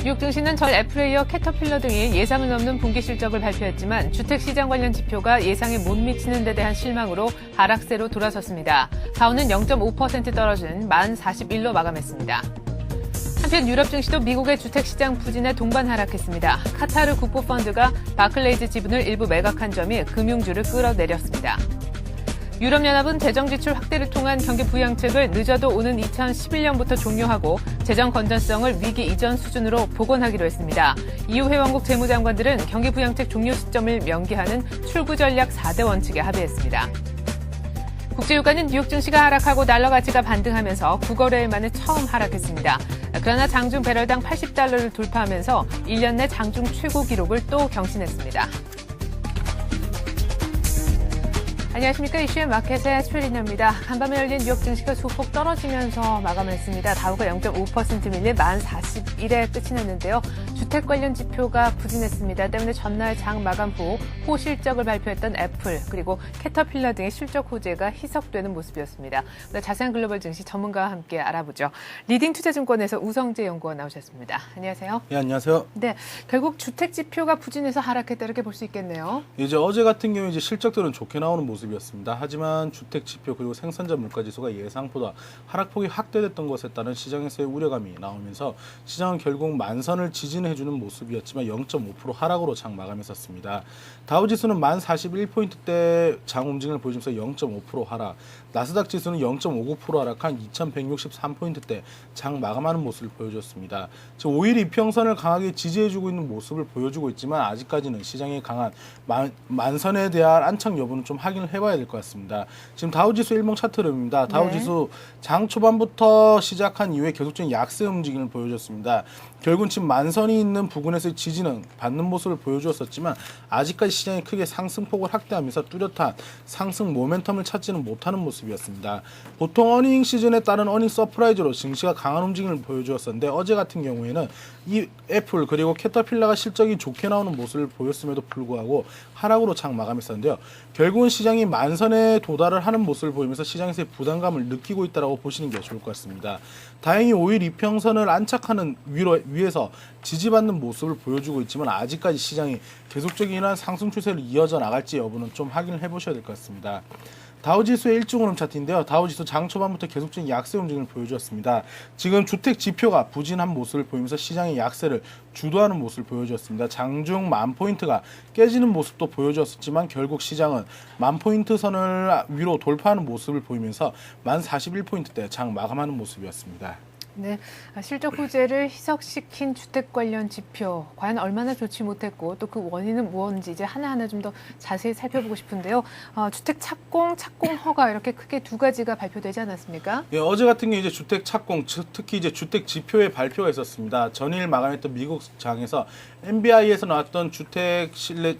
뉴욕 증시는 전 애플에 이어 캐터필러 등이 예상을 넘는 분기 실적을 발표했지만 주택시장 관련 지표가 예상에 못 미치는 데 대한 실망으로 하락세로 돌아섰습니다. 다우는 0.5% 떨어진 1041로 마감했습니다. 한편 유럽 증시도 미국의 주택시장 부진에 동반 하락했습니다. 카타르 국보펀드가 바클레이즈 지분을 일부 매각한 점이 금융주를 끌어내렸습니다. 유럽연합은 재정지출 확대를 통한 경기 부양책을 늦어도 오는 2011년부터 종료하고 재정 건전성을 위기 이전 수준으로 복원하기로 했습니다. EU 회원국 재무장관들은 경기 부양책 종료 시점을 명기하는 출구 전략 4대 원칙에 합의했습니다. 국제유가는 뉴욕 증시가 하락하고 달러 가치가 반등하면서 9거래일 만에 처음 하락했습니다. 그러나 장중 배럴당 80달러를 돌파하면서 1년 내 장중 최고 기록을 또 경신했습니다. 안녕하십니까. 이슈의 마켓의 최리나입니다. 간밤에 열린 뉴욕 증시가 소폭 떨어지면서 마감했습니다. 다우가 0.5% 밀린 1041에 끝이 났는데요. 주택 관련 지표가 부진했습니다. 때문에 전날 장 마감 후 호실적을 발표했던 애플 그리고 캐터필러 등의 실적 호재가 희석되는 모습이었습니다. 오늘 자세한 글로벌 증시 전문가와 함께 알아보죠. 리딩투자증권에서 우성재 연구원 나오셨습니다. 안녕하세요. 네, 안녕하세요. 네, 결국 주택 지표가 부진해서 하락했다 이렇게 볼 수 있겠네요. 이제 어제 같은 경우에 이제 실적들은 좋게 나오는 모습이었습니다. 하지만 주택 지표 그리고 생산자 물가 지수가 예상보다 하락폭이 확대됐던 것에 따른 시장에서의 우려감이 나오면서 시장은 결국 만선을 지지해주는 모습이었지만 0.5% 하락으로 장 마감했었습니다. 다우지수는 1041포인트대 장 움직임을 보여주면서 0.5% 하락, 나스닥 지수는 0.59% 하락한 2163포인트대 장 마감하는 모습을 보여줬습니다. 즉 5일 이평선을 강하게 지지해주고 있는 모습을 보여주고 있지만 아직까지는 시장의 강한 만선에 대한 안착 여부는 좀 확인을 해봐야 될 것 같습니다. 지금 다우지수 일봉 차트입니다. 다우지수 장 초반부터 시작한 이후에 계속적인 약세 움직임을 보여줬습니다. 결국은 지금 만선이 있는 부근에서의 지지는 받는 모습을 보여주었었지만 아직까지 시장이 크게 상승폭을 확대하면서 뚜렷한 상승 모멘텀을 찾지는 못하는 모습이었습니다. 보통 어닝 시즌에 따른 어닝 서프라이즈로 증시가 강한 움직임을 보여주었었는데 어제 같은 경우에는 이 애플 그리고 캐터필러가 실적이 좋게 나오는 모습을 보였음에도 불구하고 하락으로 장 마감했었는데요. 결국은 시장이 만선에 도달을 하는 모습을 보이면서 시장에서의 부담감을 느끼고 있다고 보시는 게 좋을 것 같습니다. 다행히 5일 이평선을 안착하는 위에서 지지받는 모습을 보여주고 있지만 아직까지 시장이 계속적인 상승 추세를 이어져 나갈지 여부는 좀 확인을 해보셔야 될 것 같습니다. 다우지수의 일중흐름 차트인데요. 다우지수 장 초반부터 계속적인 약세 움직임을 보여주었습니다. 지금 주택 지표가 부진한 모습을 보이면서 시장의 약세를 주도하는 모습을 보여주었습니다. 장중 10,000포인트가 깨지는 모습도 보여주었지만 결국 시장은 10,000포인트 선을 위로 돌파하는 모습을 보이면서 1041포인트대 장 마감하는 모습이었습니다. 네, 실적 호재를 희석시킨 주택 관련 지표 과연 얼마나 좋지 못했고 또 그 원인은 무엇인지 이제 하나하나 좀 더 자세히 살펴보고 싶은데요. 주택 착공, 착공 허가 이렇게 크게 두 가지가 발표되지 않았습니까? 예, 어제 같은 게 이제 주택 착공, 특히 이제 주택 지표의 발표가 있었습니다. 전일 마감했던 미국 장에서 NBI에서 나왔던 주택 신뢰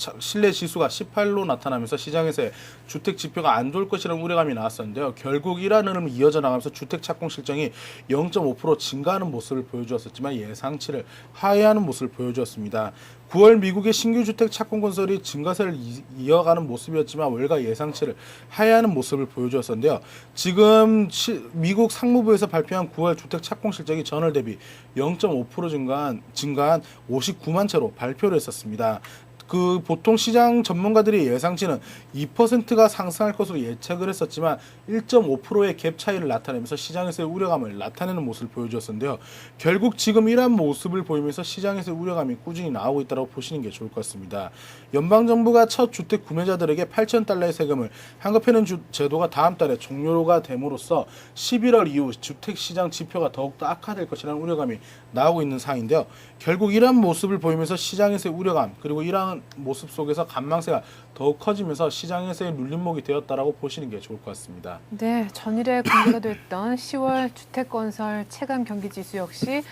지수가 18로 나타나면서 시장에서의 주택 지표가 안 좋을 것이라는 우려감이 나왔었는데요. 결국 이러한 흐름이 이어져 나가면서 주택 착공 실정이 0.5% 증가하는 모습을 보여주었었지만 예상치를 하회하는 모습을 보여주었습니다. 9월 미국의 신규 주택 착공 건설이 증가세를 이어가는 모습이었지만 월가 예상치를 하회하는 모습을 보여주었었는데요. 지금 미국 상무부에서 발표한 9월 주택 착공 실적이 전월 대비 0.5% 증가한 59만 채로 발표를 했었습니다. 그 보통 시장 전문가들의 예상치는 2%가 상승할 것으로 예측을 했었지만 1.5%의 갭 차이를 나타내면서 시장에서의 우려감을 나타내는 모습을 보여주었는데요. 결국 지금 이러한 모습을 보이면서 시장에서의 우려감이 꾸준히 나오고 있다고 보시는 게 좋을 것 같습니다. 연방정부가 첫 주택 구매자들에게 $8,000의 세금을 환급하는 제도가 다음 달에 종료가 됨으로써 11월 이후 주택시장 지표가 더욱더 악화될 것이라는 우려감이 나오고 있는 상황인데요. 결국 이러한 모습을 보이면서 시장에서의 우려감 그리고 이러한 모습 속에서 관망세가 더욱 커지면서 시장에서의 눌림목이 되었다라고 보시는 게 좋을 것 같습니다. 네, 전일에 공개가 됐던 10월 주택건설 체감 경기지수 역시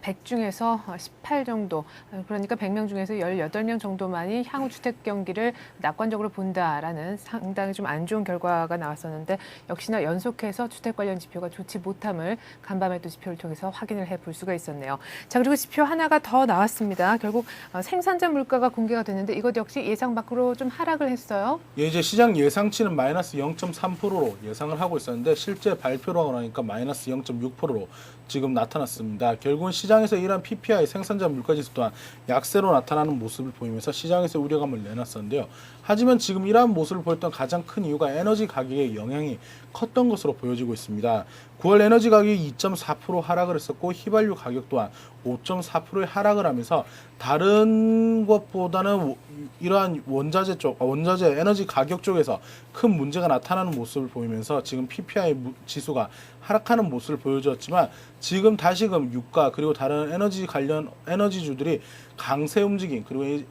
100 중에서 18 정도, 그러니까 100명 중에서 18명 정도만이 향후 주택 경기를 낙관적으로 본다라는 상당히 좀 안 좋은 결과가 나왔었는데 역시나 연속해서 주택 관련 지표가 좋지 못함을 간밤에 또 지표를 통해서 확인을 해볼 수가 있었네요. 자, 그리고 지표 하나가 더 나왔습니다. 결국 생산자 물가가 공개가 발표가 됐는데 이것 역시 예상 밖으로 좀 하락을 했어요. 예, 이제 시장 예상치는 마이너스 0.3%로 예상을 하고 있었는데 실제 발표를 하고 나니까 마이너스 0.6%로 지금 나타났습니다. 결국은 시장에서 이러한 PPI 생산자 물가지수 또한 약세로 나타나는 모습을 보이면서 시장에서 우려감을 내놨었는데요. 하지만 지금 이러한 모습을 보였던 가장 큰 이유가 에너지 가격의 영향이 컸던 것으로 보여지고 있습니다. 9월 에너지 가격이 2.4% 하락을 했었고 휘발유 가격 또한 5.4%의 하락을 하면서 다른 것보다는 이러한 원자재 에너지 가격 쪽에서 큰 문제가 나타나는 모습을 보이면서 지금 PPI 지수가 하락하는 모습을 보여주었지만 지금 다시금 유가 그리고 다른 에너지 관련 에너지주들이 강세 움직임 그리고 이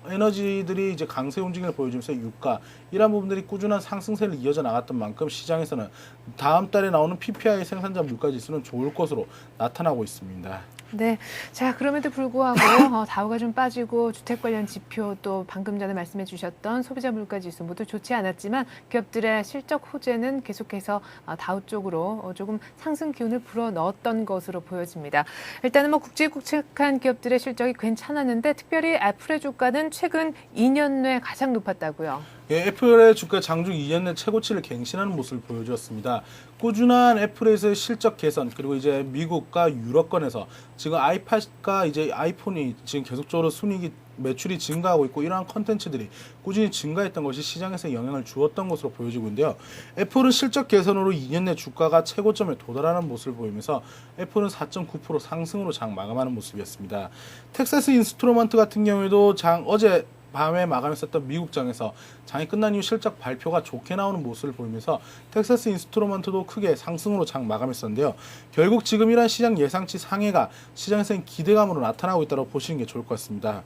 에너지들이 이제 강세 움직임을 보여주면서 유가 이런 부분들이 꾸준한 상승세를 이어져 나갔던 만큼 시장에서는 다음 달에 나오는 PPI 생산자 물가지수는 좋을 것으로 나타나고 있습니다. 네. 자, 그럼에도 불구하고 다우가 좀 빠지고 주택 관련 지표 또 방금 전에 말씀해 주셨던 소비자 물가 지수 모두 좋지 않았지만 기업들의 실적 호재는 계속해서 다우 쪽으로 조금 상승 기운을 불어넣었던 것으로 보여집니다. 일단은 굵직굵직한 기업들의 실적이 괜찮았는데 특별히 애플의 주가는 최근 2년 내 가장 높았다고요. 예, 애플의 주가 장중 2년 내 최고치를 갱신하는 모습을 보여주었습니다. 꾸준한 애플에서의 실적 개선 그리고 이제 미국과 유럽권에서 지금 아이팟과 이제 아이폰이 지금 계속적으로 순이익이 매출이 증가하고 있고 이러한 컨텐츠들이 꾸준히 증가했던 것이 시장에서 영향을 주었던 것으로 보여지고 있는데요. 애플은 실적 개선으로 2년 내 주가가 최고점에 도달하는 모습을 보이면서 애플은 4.9% 상승으로 장 마감하는 모습이었습니다. 텍사스 인스트루먼트 같은 경우에도 어제 밤에 마감했었던 미국장에서 장이 끝난 이후 실적 발표가 좋게 나오는 모습을 보이면서 텍사스 인스트루먼트도 크게 상승으로 장 마감했었는데요. 결국 지금 이러한 시장 예상치 상해가 시장에서는 기대감으로 나타나고 있다고 보시는 게 좋을 것 같습니다.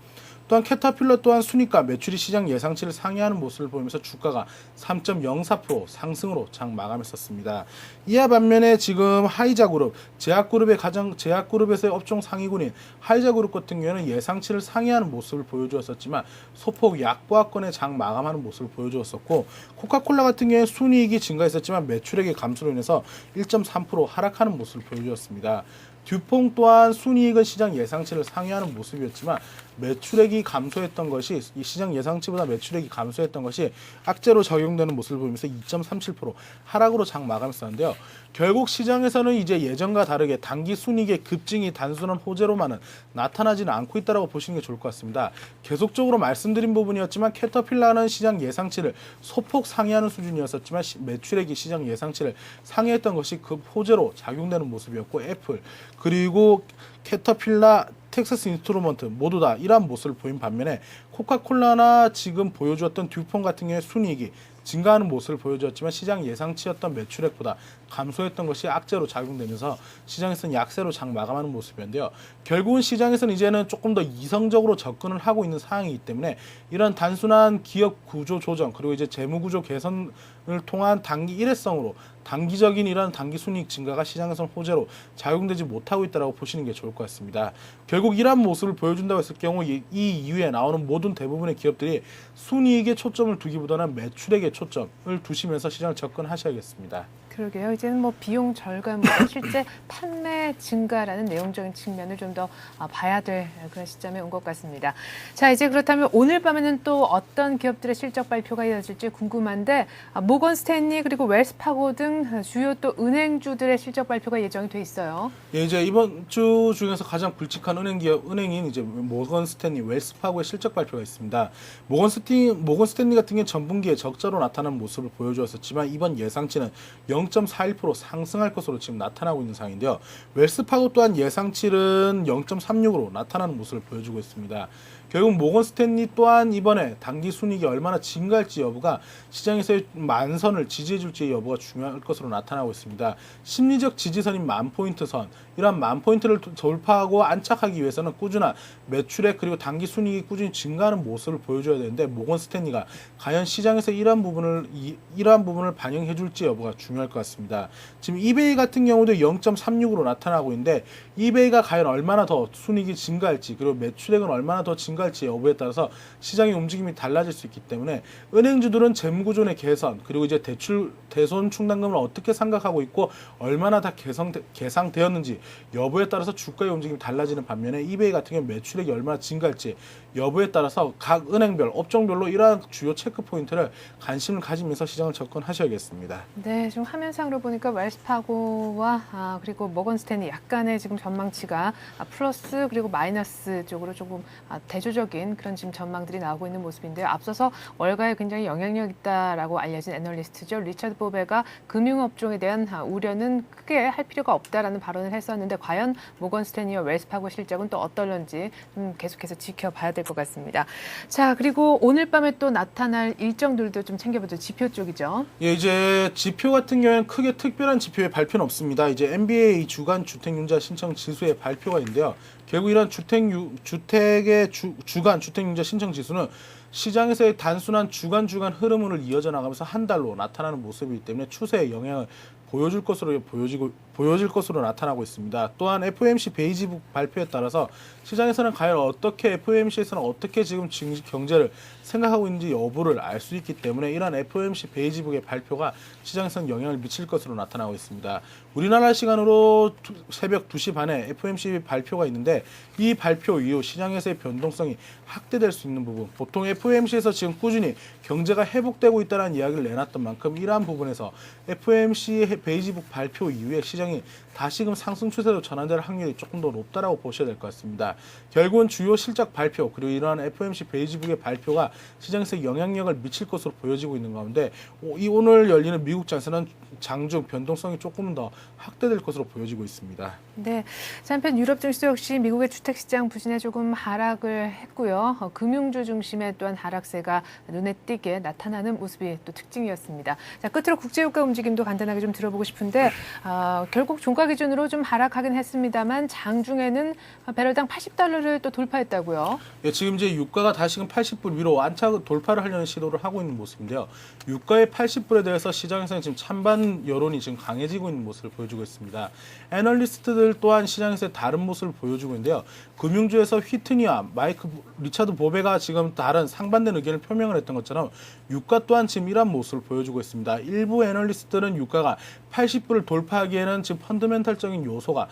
또한 캐터필러 또한 순이익과 매출이 시장 예상치를 상회하는 모습을 보이면서 주가가 3.04% 상승으로 장 마감했었습니다. 이와 반면에 지금 하이자그룹, 제약그룹에서의 업종 상위군인 하이자그룹 같은 경우에는 예상치를 상회하는 모습을 보여주었었지만 소폭 약보합권의 장 마감하는 모습을 보여주었었고 코카콜라 같은 경우에 순이익이 증가했었지만 매출액의 감소로 인해서 1.3% 하락하는 모습을 보여주었습니다. 듀퐁 또한 순이익은 시장 예상치를 상회하는 모습이었지만 매출액이 감소했던 것이 이 시장 예상치보다 매출액이 감소했던 것이 악재로 적용되는 모습을 보이면서 2.37% 하락으로 장 마감했었는데요. 결국 시장에서는 이제 예전과 다르게 단기 순이익의 급증이 단순한 호재로만은 나타나지는 않고 있다고 보시는 게 좋을 것 같습니다. 계속적으로 말씀드린 부분이었지만 캐터필러는 시장 예상치를 소폭 상회하는 수준이었었지만 매출액이 시장 예상치를 상회했던 것이 급 호재로 작용되는 모습이었고 애플 그리고 캐터필러 텍사스 인스트루먼트 모두 다 이러한 모습을 보인 반면에 코카콜라나 지금 보여주었던 듀폰 같은 경우에 순이익이 증가하는 모습을 보여주었지만 시장 예상치였던 매출액보다 감소했던 것이 악재로 작용되면서 시장에서는 약세로 장 마감하는 모습이었는데요. 결국은 시장에서는 이제는 조금 더 이성적으로 접근을 하고 있는 상황이기 때문에 이런 단순한 기업 구조 조정 그리고 이제 재무 구조 개선을 통한 단기 일회성으로 단기적인 이런 단기 순이익 증가가 시장에서 호재로 작용되지 못하고 있다고 보시는 게 좋을 것 같습니다. 결국 이러한 모습을 보여준다고 했을 경우 이 이후에 나오는 모든 대부분의 기업들이 순이익에 초점을 두기보다는 매출액에 초점을 두시면서 시장을 접근하셔야겠습니다. 그러게요. 이제는 비용 절감보다 실제 판매 증가라는 내용적인 측면을 좀 더 봐야 될 그런 시점에 온 것 같습니다. 자, 이제 그렇다면 오늘 밤에는 또 어떤 기업들의 실적 발표가 이어질지 궁금한데 모건 스탠리 그리고 웰스파고 등 주요 또 은행주들의 실적 발표가 예정이 돼 있어요. 예, 이제 이번 주 중에서 가장 굵직한 은행인 이제 모건 스탠리, 웰스파고의 실적 발표가 있습니다. 모건 스탠리 같은 경우는 전분기에 적자로 나타나는 모습을 보여주었었지만 이번 예상치는 0.41% 상승할 것으로 지금 나타나고 있는 상황인데요. 웰스파고 또한 예상치는 0.36으로 나타나는 모습을 보여주고 있습니다. 결국 모건 스탠리 또한 이번에 단기 순이익이 얼마나 증가할지 여부가 시장에서의 만선을 지지해줄지 여부가 중요할 것으로 나타나고 있습니다. 심리적 지지선인 10,000포인트 선, 이러한 10,000포인트를 돌파하고 안착하기 위해서는 꾸준한 매출액 그리고 단기 순이익이 꾸준히 증가하는 모습을 보여줘야 되는데 모건 스탠리가 과연 시장에서 이러한 부분을 반영해줄지 여부가 중요할 것 같습니다. 지금 이베이 같은 경우도 0.36으로 나타나고 있는데 이베이가 과연 얼마나 더 순이익이 증가할지 그리고 매출액은 얼마나 더 증가할지 증가할지 여부에 따라서 시장의 움직임이 달라질 수 있기 때문에 은행주들은 재무구조의 개선 그리고 이제 대손 충당금을 어떻게 생각하고 있고 얼마나 다 계상되었는지 여부에 따라서 주가의 움직임이 달라지는 반면에 이베이 같은 경우 매출액이 얼마나 증가할지 여부에 따라서 각 은행별, 업종별로 이러한 주요 체크 포인트를 관심을 가지면서 시장을 접근하셔야겠습니다. 네, 지금 화면상으로 보니까 웰스파고와 그리고 모건스탠리 약간의 지금 전망치가 플러스 그리고 마이너스 쪽으로 조금 대조적인 그런 지금 전망들이 나오고 있는 모습인데요. 앞서서 월가에 굉장히 영향력 있다라고 알려진 애널리스트죠. 리처드 보베가 금융업종에 대한 우려는 크게 할 필요가 없다라는 발언을 했었는데 과연 모건스탠리와 웰스파고 실적은 또 어떨런지 좀 계속해서 지켜봐야 될 것 같습니다. 자, 그리고 오늘 밤에 또 나타날 일정들도 좀 챙겨보죠. 지표 쪽이죠. 예, 이제 지표 같은 경우에는 크게 특별한 지표의 발표는 없습니다. 이제 NBA 주간 주택융자 신청 지수의 발표가 있는데요. 결국 이런 주택의 주간 주택융자 신청 지수는 시장에서의 단순한 주간 흐름을 이어져 나가면서 한 달로 나타나는 모습이기 때문에 추세의 영향을 보여질 것으로 나타나고 있습니다. 또한 FOMC 베이지북 발표에 따라서 시장에서는 과연 어떻게 FOMC에서는 어떻게 지금 경제를 생각하고 있는지 여부를 알 수 있기 때문에 이러한 FOMC 베이지북의 발표가 시장에서는 영향을 미칠 것으로 나타나고 있습니다. 우리나라 시간으로 새벽 2시 반에 FOMC 발표가 있는데 이 발표 이후 시장에서의 변동성이 확대될 수 있는 부분, 보통 FOMC에서 지금 꾸준히 경제가 회복되고 있다는 이야기를 내놨던 만큼 이러한 부분에서 FOMC 베이지북 발표 이후에 시장이 다시금 상승 추세로 전환될 확률이 조금 더 높다라고 보셔야 될 것 같습니다. 결국은 주요 실적 발표 그리고 이러한 FOMC 베이지북의 발표가 시장에서 영향력을 미칠 것으로 보여지고 있는 가운데 오늘 열리는 미국 장세는 장중 변동성이 조금 더 확대될 것으로 보여지고 있습니다. 네, 한편 유럽 증시도 역시 미국의 주택시장 부진에 조금 하락을 했고요. 금융주 중심의 또한 하락세가 눈에 띄게 나타나는 모습이 또 특징이었습니다. 자, 끝으로 국제유가 움직임도 간단하게 좀 들어보고 싶은데 결국 종가 기준으로 좀 하락하긴 했습니다만 장중에는 배럴당 80달러를 또 돌파했다고요. 예, 지금 이제 유가가 다시금 80불 위로 안착 돌파를 하려는 시도를 하고 있는 모습인데요. 유가의 80불에 대해서 시장에서는 지금 찬반 여론이 지금 강해지고 있는 모습을 보여주고 있습니다. 애널리스트들 또한 시장에서 다른 모습을 보여주고 있는데요. 금융주에서 휘트니와 리차드 보베가 지금 다른 상반된 의견을 표명을 했던 것처럼 유가 또한 지금 이러한 모습을 보여주고 있습니다. 일부 애널리스트들은 유가가 80불을 돌파하기에는 지금 펀더멘탈적인 요소가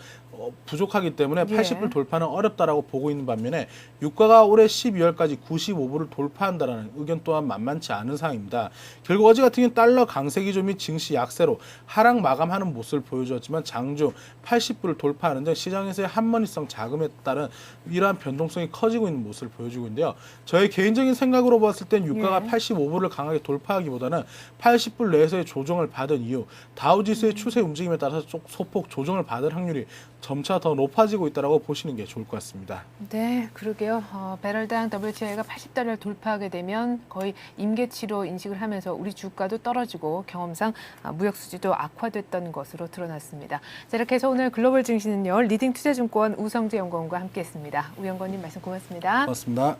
부족하기 때문에 80불 돌파는 어렵다라고 보고 있는 반면에 유가가 올해 12월까지 95불을 돌파한다라는 의견 또한 만만치 않은 상황입니다. 결국 어제 같은 경우는 달러 강세 기조 및 증시 약세로 하락 마감하는 모습을 보여주었지만 장중 80불을 돌파하는 등 시장에서의 한머니성 자금에 따른 이러한 변동성이 커지고 있는 모습을 보여주고 있는데요. 저의 개인적인 생각으로 봤을 땐 유가가 85불을 강하게 돌파하기보다는 80불 내에서의 조정을 받은 이후 다우지수의 추세 움직임에 따라서 소폭 조정을 받을 확률이 점차 더 높아지고 있다고 보시는 게 좋을 것 같습니다. 네, 그러게요. 배럴당 WTI가 80달러를 돌파하게 되면 거의 임계치로 인식을 하면서 우리 주가도 떨어지고 경험상 무역 수지도 악화됐던 것으로 드러났습니다. 자, 이렇게 해서 오늘 글로벌 증시는요. 리딩 투자증권 우성재 연구원과 함께했습니다. 우 연구원님 말씀 고맙습니다. 고맙습니다.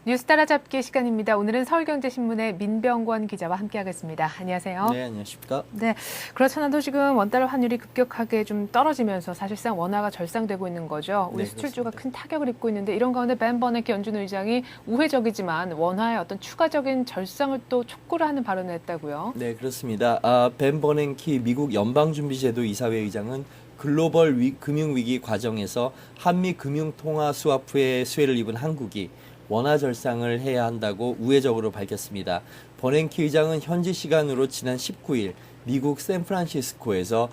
뉴스 따라잡기 시간입니다. 오늘은 서울경제신문의 민병권 기자와 함께하겠습니다. 안녕하세요. 네, 안녕하십니까. 네, 그렇잖아도 지금 원달러 환율이 급격하게 좀 떨어지면서 사실상 원화가 절상되고 있는 거죠. 우리 네, 수출주가 그렇습니다. 큰 타격을 입고 있는데 이런 가운데 벤 버네키 연준 의장이 우회적이지만 원화의 어떤 추가적인 절상을 또 촉구를 하는 발언을 했다고요. 네, 그렇습니다. 벤 버냉키 미국 연방준비제도 이사회 의장은 글로벌 금융위기 과정에서 한미 금융통화 스와프의 수혜를 입은 한국이 원화 절상을 해야 한다고 우회적으로 밝혔습니다. 버냉키 의장은 현지 시간으로 지난 19일 미국 샌프란시스코에서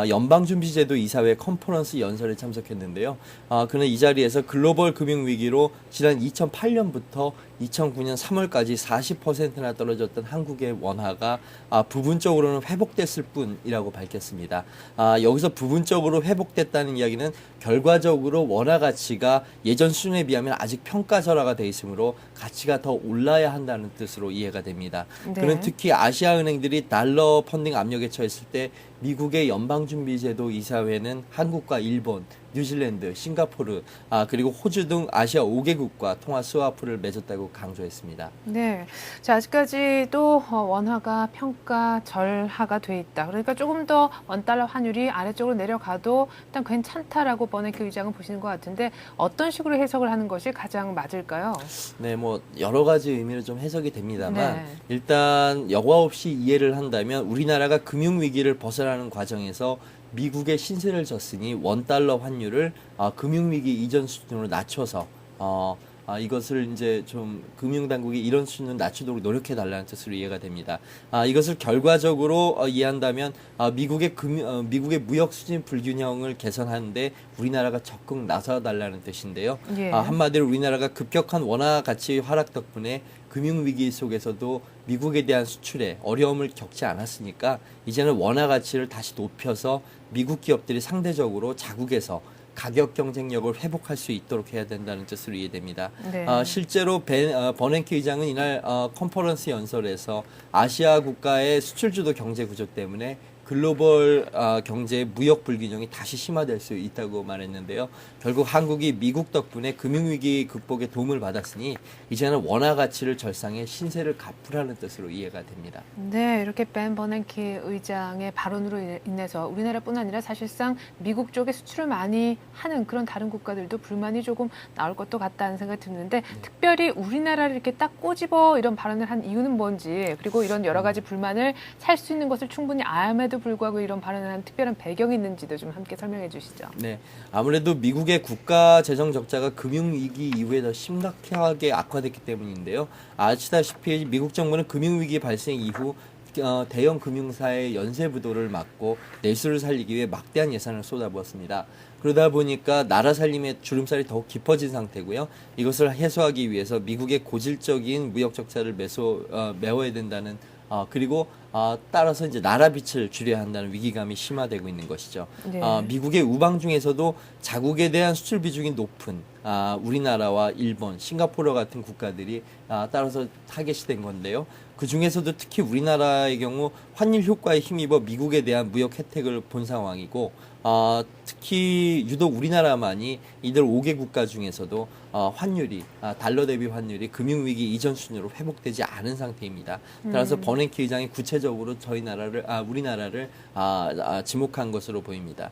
연방준비제도 이사회 컨퍼런스 연설에 참석했는데요. 그는 이 자리에서 글로벌 금융위기로 지난 2008년부터 2009년 3월까지 40%나 떨어졌던 한국의 원화가 부분적으로는 회복됐을 뿐이라고 밝혔습니다. 여기서 부분적으로 회복됐다는 이야기는 결과적으로 원화 가치가 예전 수준에 비하면 아직 평가절하가 돼 있으므로 가치가 더 올라야 한다는 뜻으로 이해가 됩니다. 네. 그는 특히 아시아 은행들이 달러 펀딩 압력에 처했을 때 미국의 연방준비제도 이사회는 한국과 일본, 뉴질랜드, 싱가포르, 그리고 호주 등 아시아 5개국과 통화 스와프를 맺었다고 강조했습니다. 네. 자, 아직까지도 원화가 평가절하가 돼 있다. 그러니까 조금 더 원달러 환율이 아래쪽으로 내려가도 일단 괜찮다라고 버냉키 의장은 보시는 것 같은데 어떤 식으로 해석을 하는 것이 가장 맞을까요? 네, 뭐 여러 가지 의미로 좀 해석이 됩니다만 네. 일단 여과 없이 이해를 한다면 우리나라가 금융위기를 벗어나는 과정에서 미국의 신세를 졌으니 원달러 환율을 금융위기 이전 수준으로 낮춰서 이것을 이제 좀 금융당국이 이런 수준을 낮추도록 노력해 달라는 뜻으로 이해가 됩니다. 이것을 결과적으로 이해한다면 미국의 무역 수진 불균형을 개선하는데 우리나라가 적극 나서 달라는 뜻인데요. 예. 한마디로 우리나라가 급격한 원화 가치 하락 덕분에 금융위기 속에서도 미국에 대한 수출에 어려움을 겪지 않았으니까 이제는 원화 가치를 다시 높여서 미국 기업들이 상대적으로 자국에서 가격 경쟁력을 회복할 수 있도록 해야 된다는 뜻으로 이해됩니다. 네. 실제로 버냉키 의장은 이날 컨퍼런스 연설에서 아시아 국가의 수출주도 경제 구조 때문에 글로벌 경제의 무역 불균형이 다시 심화될 수 있다고 말했는데요. 결국 한국이 미국 덕분에 금융위기 극복에 도움을 받았으니 이제는 원화 가치를 절상해 신세를 갚으라는 뜻으로 이해가 됩니다. 네, 이렇게 벤 버냉키 의장의 발언으로 인해서 우리나라뿐 아니라 사실상 미국 쪽에 수출을 많이 하는 그런 다른 국가들도 불만이 조금 나올 것도 같다는 생각이 드는데 특별히 우리나라를 이렇게 딱 꼬집어 이런 발언을 한 이유는 뭔지 그리고 이런 여러 가지 불만을 살 수 있는 것을 충분히 암에도 불구하고 이런 발언을 한 특별한 배경이 있는지도 좀 함께 설명해 주시죠. 네, 아무래도 미국의 국가 재정 적자가 금융위기 이후에 더 심각하게 악화됐기 때문인데요. 아시다시피 미국 정부는 금융위기 발생 이후 대형 금융사의 연쇄 부도를 막고 내수를 살리기 위해 막대한 예산을 쏟아부었습니다. 그러다 보니까 나라 살림의 주름살이 더욱 깊어진 상태고요. 이것을 해소하기 위해서 미국의 고질적인 무역 적자를 메워야 된다는 그리고 따라서 이제 나라 빚을 줄여야 한다는 위기감이 심화되고 있는 것이죠. 네. 미국의 우방 중에서도 자국에 대한 수출 비중이 높은 우리나라와 일본, 싱가포르 같은 국가들이 따라서 타겟이 된 건데요. 그 중에서도 특히 우리나라의 경우 환율 효과에 힘입어 미국에 대한 무역 혜택을 본 상황이고 특히 유독 우리나라만이 이들 5개 국가 중에서도 환율이 달러 대비 환율이 금융위기 이전 수준으로 회복되지 않은 상태입니다. 따라서 버냉키 의장이 구체적으로 우리나라를 지목한 것으로 보입니다.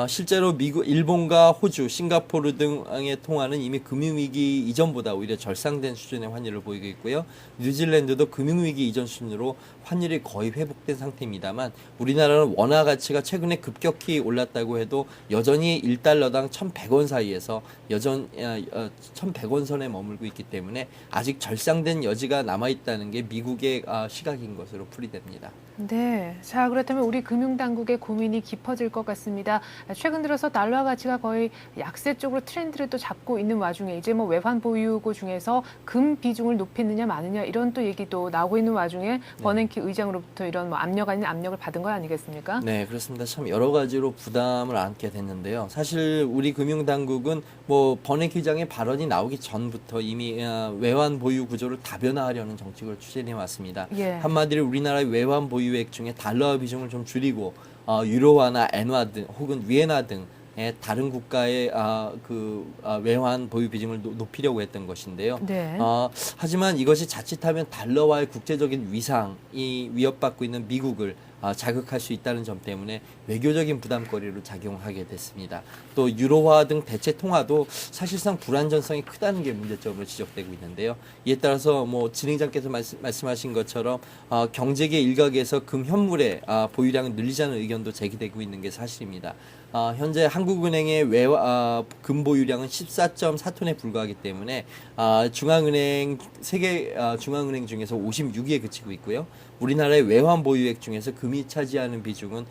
실제로 일본과 호주, 싱가포르 등의 통화는 이미 금융위기 이전보다 오히려 절상된 수준의 환율을 보이고 있고요. 뉴질랜드도 금융위기 이전 수준으로 환율이 거의 회복된 상태입니다만 우리나라는 원화 가치가 최근에 급격히 올랐다고 해도 여전히 1달러당 1,100원 사이에서 1,100원 선에 머물고 있기 때문에 아직 절상된 여지가 남아있다는 게 미국의 시각인 것으로 풀이됩니다. 네. 자, 그렇다면 우리 금융당국의 고민이 깊어질 것 같습니다. 최근 들어서 달러 가치가 거의 약세 쪽으로 트렌드를 또 잡고 있는 와중에 이제 뭐 외환 보유고 중에서 금 비중을 높였느냐 마느냐 이런 또 얘기도 나오고 있는 와중에 버냉키 의장으로부터 이런 뭐 압력 아닌 압력을 받은 거 아니겠습니까? 네, 그렇습니다. 참 여러 가지로 부담을 안게 됐는데요. 사실 우리 금융당국은 뭐 버냉키 의장의 발언이 나오기 전부터 이미 외환 보유 구조를 다변화하려는 정책을 추진해 왔습니다. 예. 한마디로 우리나라의 외환 보유액 중에 달러 비중을 좀 줄이고 유로화나 엔화 등 혹은 위엔화 등 다른 국가의 외환 보유 비중을 높이려고 했던 것인데요. 네. 하지만 이것이 자칫하면 달러와의 국제적인 위상이 위협받고 있는 미국을 자극할 수 있다는 점 때문에 외교적인 부담거리로 작용하게 됐습니다. 또 유로화 등 대체 통화도 사실상 불안전성이 크다는 게 문제점으로 지적되고 있는데요. 이에 따라서 뭐 진행자께서 말씀하신 것처럼 경제계 일각에서 금 현물의 보유량을 늘리자는 의견도 제기되고 있는 게 사실입니다. 현재 한국은행의 금보유량은 14.4톤에 불과하기 때문에 세계 중앙은행 중에서 56위에 그치고 있고요. 우리나라의 외환 보유액 중에서 금이 차지하는 비중은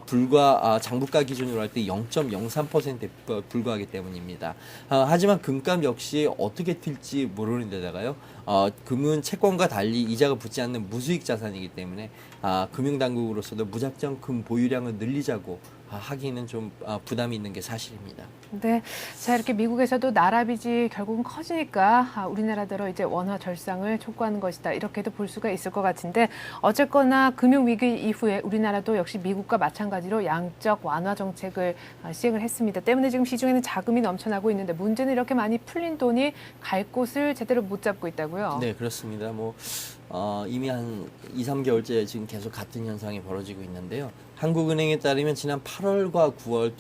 불과 장부가 기준으로 할 때 0.03%에 불과하기 때문입니다. 하지만 금값 역시 어떻게 튈지 모르는 데다가요. 금은 채권과 달리 이자가 붙지 않는 무수익 자산이기 때문에 금융당국으로서도 무작정 금 보유량을 늘리자고 하기는 좀 부담이 있는 게 사실입니다. 네. 자, 이렇게 미국에서도 나라 빚이 결국은 커지니까 우리나라대로 이제 원화 절상을 촉구하는 것이다. 이렇게도 볼 수가 있을 것 같은데 어쨌거나 금융위기 이후에 우리나라도 역시 미국과 마찬가지로 양적 완화 정책을 시행을 했습니다. 때문에 지금 시중에는 자금이 넘쳐나고 있는데 문제는 이렇게 많이 풀린 돈이 갈 곳을 제대로 못 잡고 있다고요? 네, 그렇습니다. 이미 한 2, 3개월째 지금 계속 같은 현상이 벌어지고 있는데요. 한국은행에 따르면 지난 8월과 9월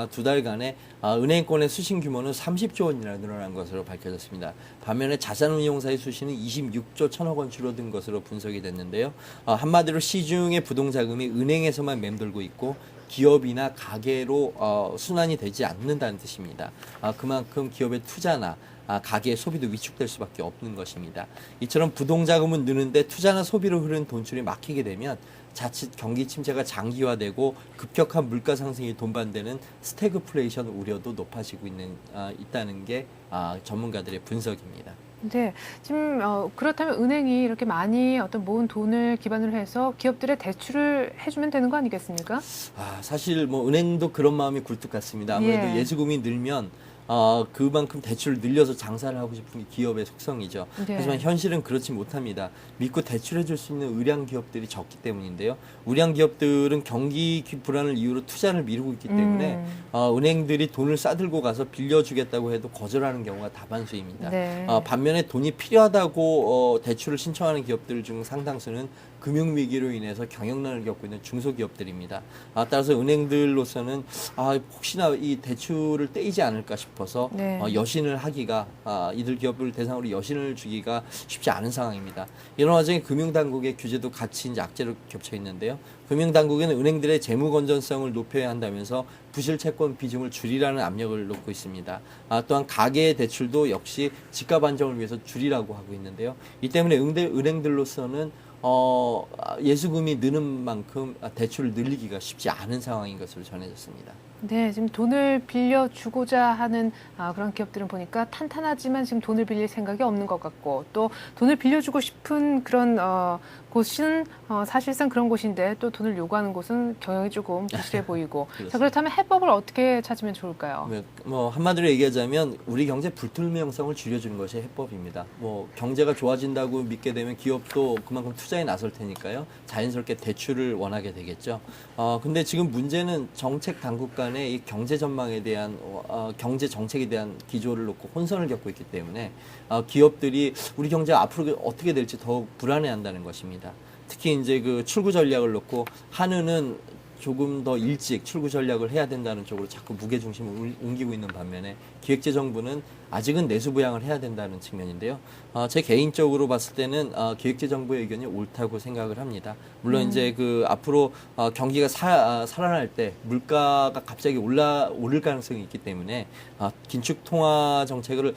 두 달간의 은행권의 수신 규모는 30조 원이나 늘어난 것으로 밝혀졌습니다. 반면에 자산운용사의 수신은 26조 1천억 원 줄어든 것으로 분석이 됐는데요. 한마디로 시중의 부동자금이 은행에서만 맴돌고 있고 기업이나 가계로 순환이 되지 않는다는 뜻입니다. 그만큼 기업의 투자나 가계의 소비도 위축될 수밖에 없는 것입니다. 이처럼 부동자금은 느는데 투자나 소비로 흐르는 돈줄이 막히게 되면 자칫 경기 침체가 장기화되고 급격한 물가 상승이 동반되는 스태그플레이션 우려도 높아지고 있다는 게 전문가들의 분석입니다. 네, 지금 그렇다면 은행이 이렇게 많이 모은 돈을 기반으로 해서 기업들의 대출을 해주면 되는 거 아니겠습니까? 사실 은행도 그런 마음이 굴뚝 같습니다. 아무래도 예. 예수금이 늘면 그만큼 대출을 늘려서 장사를 하고 싶은 게 기업의 속성이죠. 네. 하지만 현실은 그렇지 못합니다. 믿고 대출해 줄 수 있는 의량 기업들이 적기 때문인데요. 의량 기업들은 경기 불안을 이유로 투자를 미루고 있기 때문에 은행들이 돈을 싸들고 가서 빌려주겠다고 해도 거절하는 경우가 다반수입니다. 네. 반면에 돈이 필요하다고 대출을 신청하는 기업들 중 상당수는 금융위기로 인해서 경영난을 겪고 있는 중소기업들입니다. 따라서 은행들로서는 혹시나 이 대출을 떼이지 않을까 싶어서 네. 여신을 하기가 이들 기업을 대상으로 여신을 주기가 쉽지 않은 상황입니다. 이런 와중에 금융당국의 규제도 같이 이제 악재로 겹쳐 있는데요. 금융당국은 은행들의 재무 건전성을 높여야 한다면서 부실 채권 비중을 줄이라는 압력을 놓고 있습니다. 또한 가계의 대출도 역시 집값 안정을 위해서 줄이라고 하고 있는데요. 이 때문에 은행들로서는 예수금이 느는 만큼 대출을 늘리기가 쉽지 않은 상황인 것으로 전해졌습니다. 네, 지금 돈을 빌려주고자 하는 그런 기업들은 보니까 탄탄하지만 지금 돈을 빌릴 생각이 없는 것 같고 또 돈을 빌려주고 싶은 그런 곳은 사실상 그런 곳인데 또 돈을 요구하는 곳은 경영이 조금 부실해 보이고 자, 그렇다면 해법을 어떻게 찾으면 좋을까요? 한마디로 얘기하자면 우리 경제 불투명성을 줄여주는 것이 해법입니다. 경제가 좋아진다고 믿게 되면 기업도 그만큼 투자에 나설 테니까요. 자연스럽게 대출을 원하게 되겠죠. 근데 지금 문제는 정책 당국 간의 이 경제 전망에 대한 경제 정책에 대한 기조를 놓고 혼선을 겪고 있기 때문에 기업들이 우리 경제가 앞으로 어떻게 될지 더욱 불안해한다는 것입니다. 특히 이제 그 출구 전략을 놓고 한은은 조금 더 일찍 출구 전략을 해야 된다는 쪽으로 자꾸 무게 중심을 옮기고 있는 반면에 기획재정부는 아직은 내수부양을 해야 된다는 측면인데요. 제 개인적으로 봤을 때는 기획재정부의 의견이 옳다고 생각을 합니다. 물론 이제 앞으로 경기가 살아날 때 물가가 갑자기 오를 가능성이 있기 때문에 긴축 통화 정책을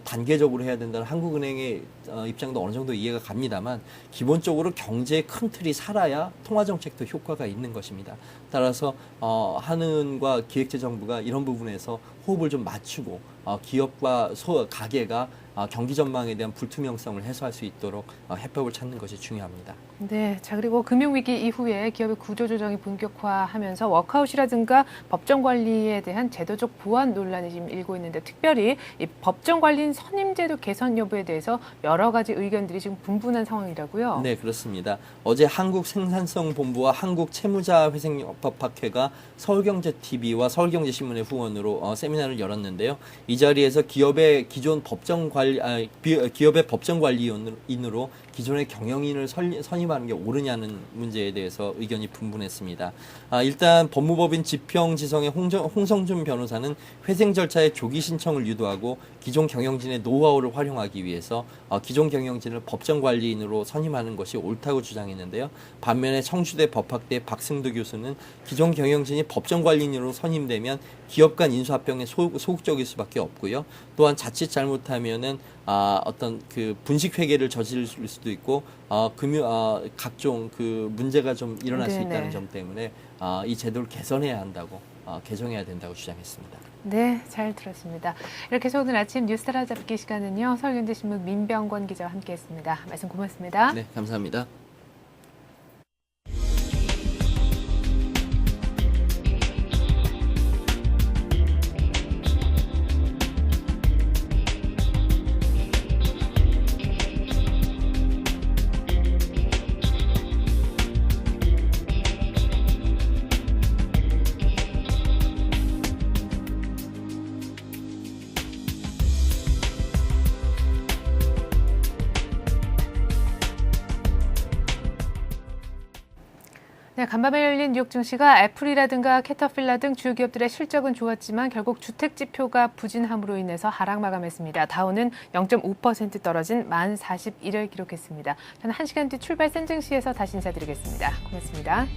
단계적으로 해야 된다는 한국은행의 입장도 어느 정도 이해가 갑니다만 기본적으로 경제의 큰 틀이 살아야 통화 정책도 효과가 있는 것입니다. 따라서 한은과 기획재정부가 이런 부분에서 호흡을 좀 맞추고 기업과 가계가 경기 전망에 대한 불투명성을 해소할 수 있도록 해법을 찾는 것이 중요합니다. 네, 자 그리고 금융위기 이후에 기업의 구조조정이 본격화하면서 워크아웃이라든가 법정 관리에 대한 제도적 보완 논란이 지금 일고 있는데 특별히 이 법정 관리인 선임제도 개선 여부에 대해서 여러 가지 의견들이 지금 분분한 상황이라고요. 네, 그렇습니다. 어제 한국생산성본부와 한국채무자회생법학회가 서울경제TV와 서울경제신문의 후원으로 세미나를 열었는데요. 이 이 자리에서 기업의 기존 기업의 법정 관리인으로 기존의 경영인을 선임하는 게 옳으냐는 문제에 대해서 의견이 분분했습니다. 일단 법무법인 지평지성의 홍성준 변호사는 회생 절차의 조기 신청을 유도하고 기존 경영진의 노하우를 활용하기 위해서 기존 경영진을 법정 관리인으로 선임하는 것이 옳다고 주장했는데요. 반면에 청주대 법학대 박승두 교수는 기존 경영진이 법정 관리인으로 선임되면 기업 간 인수합병에 소극적일 수밖에 없고요. 또한 자칫 잘못하면은 어떤 그 분식 회계를 저지를 수도 있고 각종 그 문제가 좀 일어날 수 있다는 점 때문에 이 제도를 개선해야 한다고 개정해야 된다고 주장했습니다. 네, 잘 들었습니다. 이렇게 해서 오늘 아침 뉴스 따라잡기 시간은요. 서울경제신문 민병권 기자와 함께했습니다. 말씀 고맙습니다. 네, 감사합니다. 네, 간밤에 열린 뉴욕 증시가 애플이라든가 캐터필러 등 주요 기업들의 실적은 좋았지만 결국 주택 지표가 부진함으로 인해서 하락 마감했습니다. 다우는 0.5% 떨어진 1041을 기록했습니다. 저는 1시간 뒤 출발 센 증시에서 다시 인사드리겠습니다. 고맙습니다.